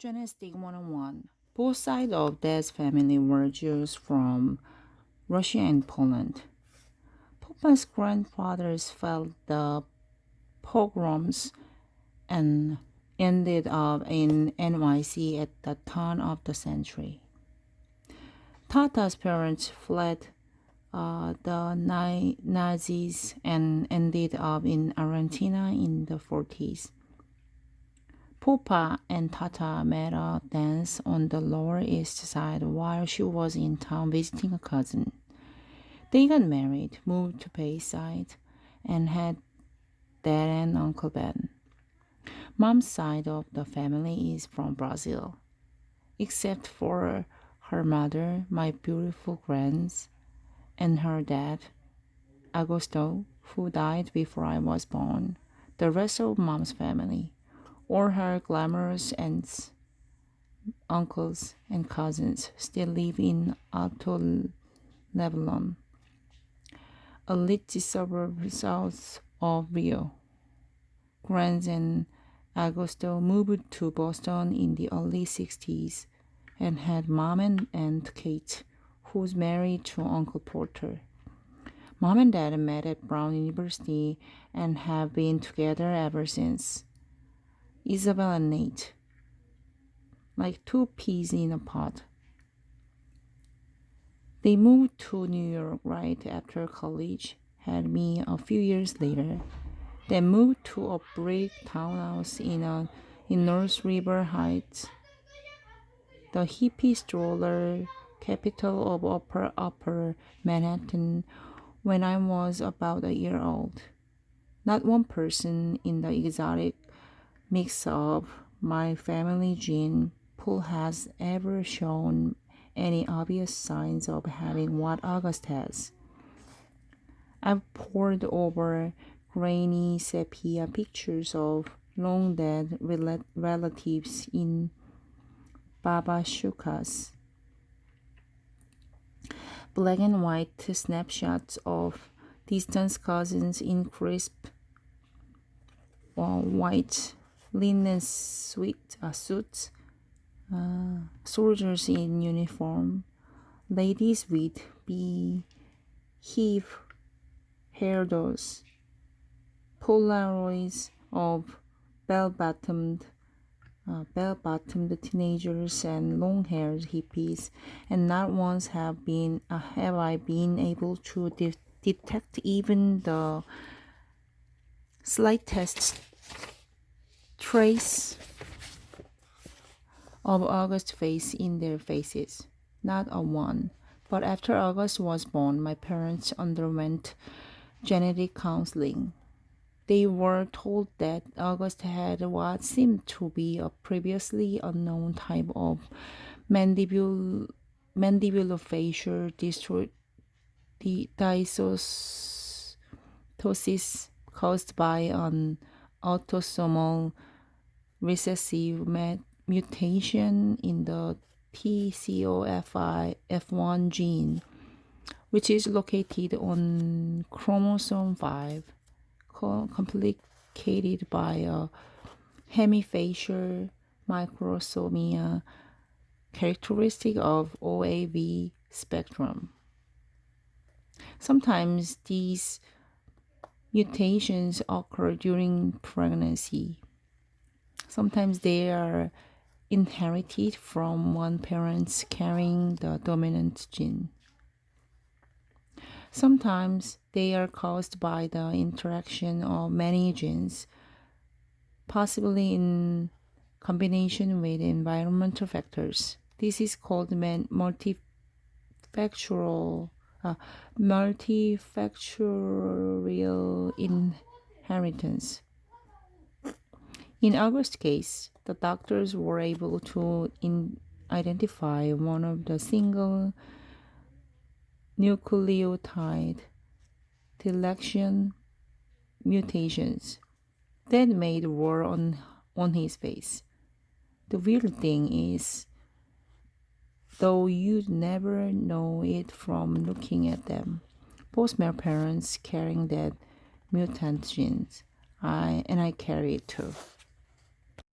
genetics101. Both sides of Dad's family were Jews from Russia and Poland. Papa's grandfathers felt the pogroms and ended up in NYC at the turn of the century. Tata's parents fled the Nazis and ended up in Argentina in the 40s. Papa and Tata met a dance on the Lower East Side while she was in town visiting a cousin. They got married, moved to Bayside, and had Dad and Uncle Ben. Mom's side of the family is from Brazil, except for her mother, my beautiful grands, and her dad, Augusto, who died before I was born. The rest of Mom's family, or her glamorous aunts, uncles, and cousins, still live in Alto Lebanon, a little suburb south of Rio. Grands and Augusto moved to Boston in the early 60s and had Mom and Aunt Kate, who's married to Uncle Porter. Mom and Dad met at Brown University and have been together ever since. Isabel and Nate, like two peas in a pod. They moved to New York right after college, had me a few years later, then moved to a brick townhouse in North River Heights, the hippie stroller capital of upper Manhattan, when I was about a year old. Not one person in the exotic mix of my family gene pool has ever shown any obvious signs of having what August has. I've pored over grainy sepia pictures of long dead relatives in babashukas, black and white snapshots of distant cousins in crisp white linen suits, soldiers in uniform, ladies with beehive hairdos, Polaroids of bell-bottomed teenagers and long-haired hippies, and not once have I been able to detect even the slightest trace of August's face in their faces. Not a one. But after August was born, my parents underwent genetic counseling. They were told that August had what seemed to be a previously unknown type of mandibulofacial dysostosis caused by an autosomal recessive mutation in the TCOF1 gene, which is located on chromosome 5, complicated by a hemifacial microsomia characteristic of OAV spectrum. Sometimes these mutations occur during pregnancy. Sometimes they are inherited from one parent carrying the dominant gene. Sometimes they are caused by the interaction of many genes, possibly in combination with environmental factors. This is called multifactorial inheritance. In August's case, the doctors were able to identify one of the single nucleotide deletion mutations that made war on his face. The weird thing is, though you'd never know it from looking at them, both my parents carrying that mutant genes, and I carry it too.